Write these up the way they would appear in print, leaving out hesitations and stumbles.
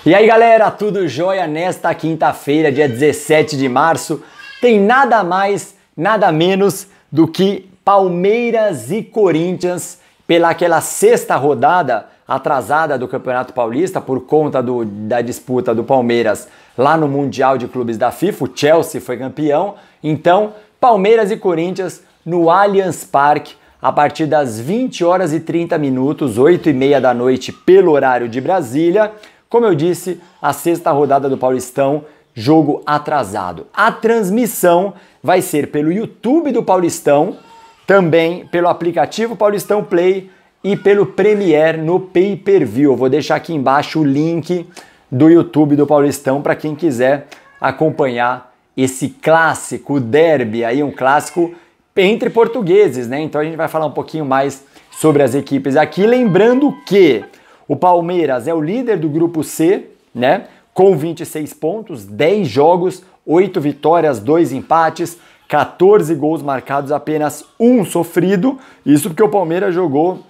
E aí galera, tudo jóia? Nesta quinta-feira, dia 17 de março, tem nada mais, nada menos do que Palmeiras e Corinthians pelaquela sexta rodada atrasada do Campeonato Paulista por conta da disputa do Palmeiras lá no Mundial de Clubes da FIFA. O Chelsea foi campeão, então Palmeiras e Corinthians no Allianz Parque a partir das 20 horas e 30 minutos, 8h30 da noite pelo horário de Brasília. Como eu disse, a sexta rodada do Paulistão, jogo atrasado. A transmissão vai ser pelo YouTube do Paulistão, também pelo aplicativo Paulistão Play e pelo Premiere no Pay-Per-View. Eu vou deixar aqui embaixo o link do YouTube do Paulistão para quem quiser acompanhar esse clássico, o derby, aí um clássico entre portugueses, né? Então a gente vai falar um pouquinho mais sobre as equipes aqui, lembrando que o Palmeiras é o líder do grupo C, né? Com 26 pontos, 10 jogos, 8 vitórias, 2 empates, 14 gols marcados, apenas 1 sofrido. Isso porque o Palmeiras jogou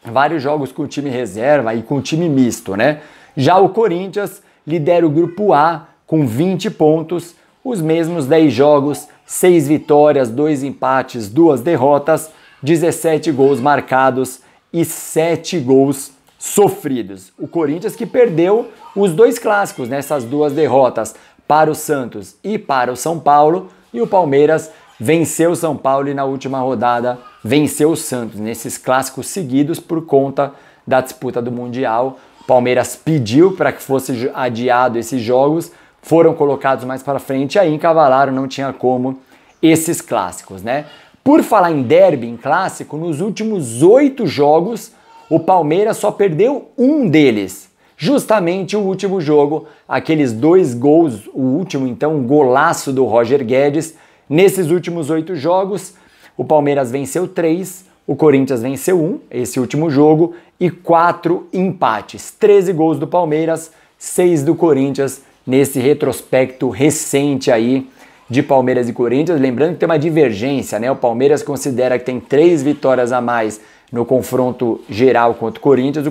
vários jogos com o time reserva e com o time misto, né? Já o Corinthians lidera o grupo A com 20 pontos, os mesmos 10 jogos, 6 vitórias, 2 empates, 2 derrotas, 17 gols marcados e 7 gols sofridos. O Corinthians que perdeu os 2 clássicos nessas 2 derrotas para o Santos e para o São Paulo, e o Palmeiras venceu o São Paulo e na última rodada venceu o Santos nesses clássicos seguidos por conta da disputa do Mundial. O Palmeiras pediu para que fosse adiado esses jogos, foram colocados mais para frente e aí encavalaram, não tinha como esses clássicos, né? Por falar em derby, em clássico, nos últimos 8 jogos o Palmeiras só perdeu um deles, justamente o último jogo, aqueles 2 gols, o último então, um golaço do Roger Guedes. Nesses últimos 8 jogos, o Palmeiras venceu 3, o Corinthians venceu 1, esse último jogo, e 4 empates. 13 gols do Palmeiras, 6 do Corinthians, nesse retrospecto recente aí de Palmeiras e Corinthians. Lembrando que tem uma divergência, né? O Palmeiras considera que tem 3 vitórias a mais no confronto geral contra o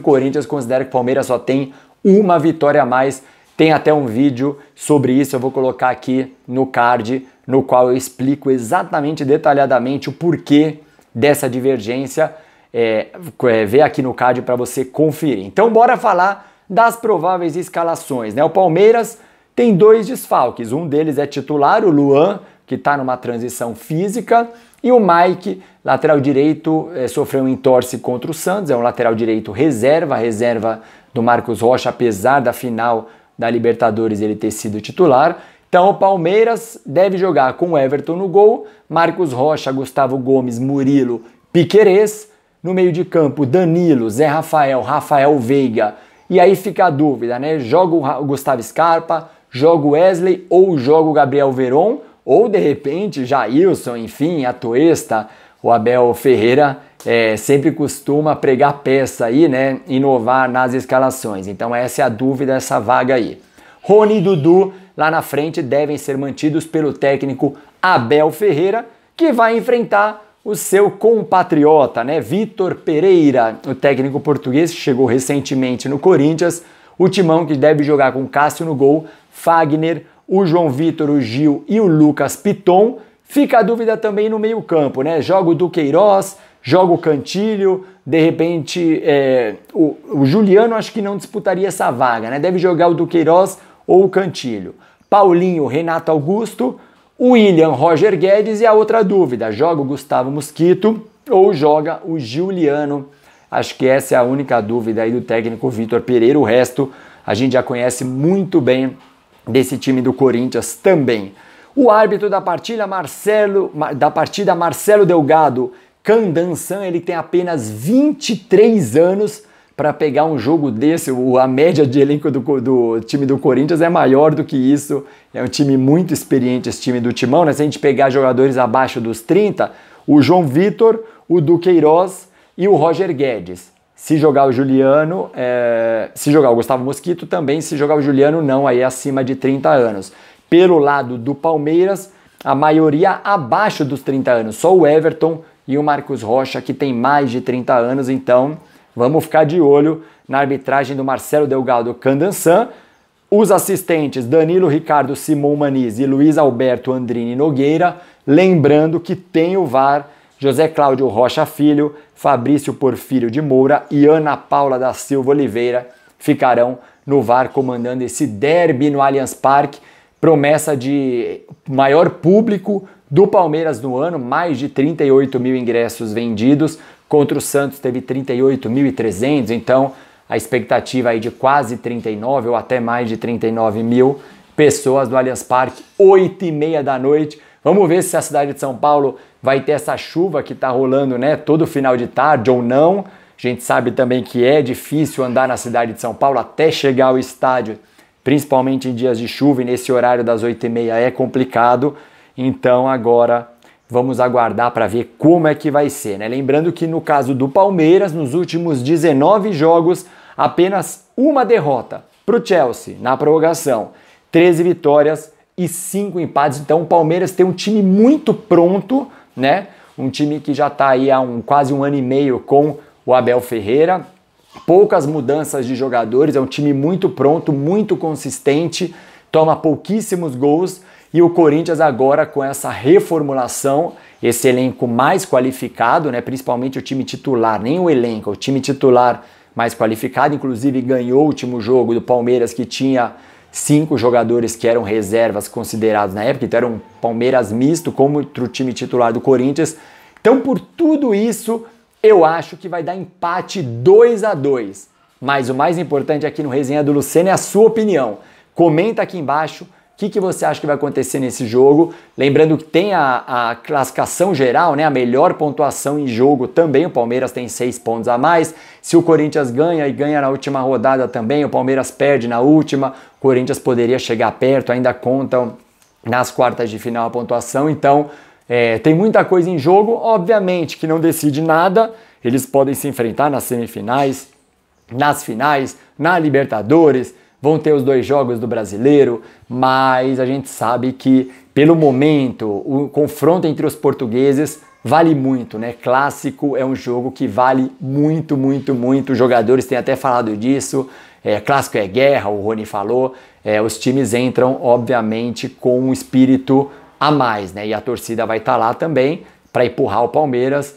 Corinthians considera que o Palmeiras só tem 1 vitória a mais. Tem até um vídeo sobre isso, eu vou colocar aqui no card, no qual eu explico exatamente, detalhadamente o porquê dessa divergência. Vê aqui no card para você conferir. Então bora falar das prováveis escalações, né? O Palmeiras tem 2 desfalques, um deles é titular, o Luan, que está numa transição física, e o Mike, lateral direito, sofreu um entorse contra o Santos, é um lateral direito reserva do Marcos Rocha, apesar da final da Libertadores ele ter sido titular. Então o Palmeiras deve jogar com Everton no gol, Marcos Rocha, Gustavo Gomes, Murilo, Piquerez, no meio de campo Danilo, Zé Rafael, Rafael Veiga, e aí fica a dúvida, né? Joga o Gustavo Scarpa, joga o Wesley ou joga o Gabriel Veron, ou de repente Jailson, enfim, Atuesta. O Abel Ferreira sempre costuma pregar peça aí, né? Inovar nas escalações. Então essa é a dúvida, essa vaga aí. Rony e Dudu lá na frente devem ser mantidos pelo técnico Abel Ferreira, que vai enfrentar o seu compatriota, né? Vitor Pereira, o técnico português que chegou recentemente no Corinthians. O timão que deve jogar com Cássio no gol, Fagner, o João Vitor, o Gil e o Lucas Piton. Fica a dúvida também no meio campo, né? Joga o Duqueiroz, joga o Cantilho, de repente o Juliano acho que não disputaria essa vaga, né? Deve jogar o Duqueiroz ou o Cantilho. Paulinho, Renato Augusto, o William, Roger Guedes, e a outra dúvida, joga o Gustavo Mosquito ou joga o Juliano? Acho que essa é a única dúvida aí do técnico Vitor Pereira. O resto a gente já conhece muito bem desse time do Corinthians também. O árbitro da partida, Marcelo Delgado Candansan, ele tem apenas 23 anos para pegar um jogo desse. A média de elenco do time do Corinthians é maior do que isso. É um time muito experiente, esse time do Timão, né? Se a gente pegar jogadores abaixo dos 30, o João Vitor, o Duqueiroz e o Roger Guedes. Se jogar o Juliano, se jogar o Gustavo Mosquito também, se jogar o Juliano não, aí é acima de 30 anos. Pelo lado do Palmeiras, a maioria abaixo dos 30 anos, só o Everton e o Marcos Rocha que tem mais de 30 anos, então vamos ficar de olho na arbitragem do Marcelo Delgado Candansan. Os assistentes Danilo Ricardo Simon Maniz e Luiz Alberto Andrini Nogueira, lembrando que tem o VAR, José Cláudio Rocha Filho, Fabrício Porfírio de Moura e Ana Paula da Silva Oliveira ficarão no VAR comandando esse derby no Allianz Parque, promessa de maior público do Palmeiras no ano, mais de 38 mil ingressos vendidos, contra o Santos teve 38.300, então a expectativa aí de quase 39 ou até mais de 39 mil pessoas no Allianz Parque, 8h30 da noite. Vamos ver se a cidade de São Paulo vai ter essa chuva que tá rolando, né, todo final de tarde ou não. A gente sabe também que é difícil andar na cidade de São Paulo até chegar ao estádio, principalmente em dias de chuva e nesse horário das 8h30 é complicado. Então agora vamos aguardar para ver como é que vai ser, né? Lembrando que no caso do Palmeiras, nos últimos 19 jogos, apenas uma derrota para o Chelsea na prorrogação, 13 vitórias e 5 empates. Então o Palmeiras tem um time muito pronto, né? Um time que já está aí há quase um ano e meio com o Abel Ferreira. Poucas mudanças de jogadores, é um time muito pronto, muito consistente, toma pouquíssimos gols. E o Corinthians agora com essa reformulação, esse elenco mais qualificado, né? Principalmente o time titular, nem o elenco, o time titular mais qualificado, inclusive ganhou o último jogo do Palmeiras que tinha 5 jogadores que eram reservas considerados na época, então era um Palmeiras misto contra o time titular do Corinthians. Então por tudo isso, eu acho que vai dar empate 2-2. Mas o mais importante aqui no Resenha do Lucena é a sua opinião. Comenta aqui embaixo o que você acha que vai acontecer nesse jogo. Lembrando que tem a classificação geral, né? A melhor pontuação em jogo também. O Palmeiras tem 6 pontos a mais. Se o Corinthians ganha e ganha na última rodada também, o Palmeiras perde na última. O Corinthians poderia chegar perto, ainda contam nas quartas de final a pontuação. Então tem muita coisa em jogo. Obviamente que não decide nada. Eles podem se enfrentar nas semifinais, nas finais, na Libertadores. Vão ter os 2 jogos do Brasileiro, mas a gente sabe que, pelo momento, o confronto entre os portugueses vale muito, né? Clássico é um jogo que vale muito, muito, muito. Os jogadores têm até falado disso. Clássico é guerra, o Rony falou. Os times entram, obviamente, com um espírito a mais, né? E a torcida vai estar lá também para empurrar o Palmeiras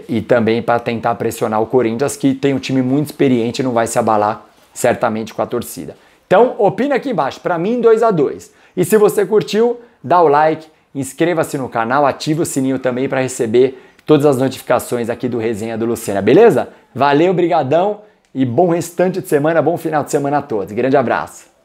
e também para tentar pressionar o Corinthians, que tem um time muito experiente e não vai se abalar certamente com a torcida. Então, opina aqui embaixo. Para mim, 2-2. E se você curtiu, dá o like, inscreva-se no canal, ativa o sininho também para receber todas as notificações aqui do Resenha do Lucena, beleza? Valeu, brigadão e bom restante de semana, bom final de semana a todos. Grande abraço.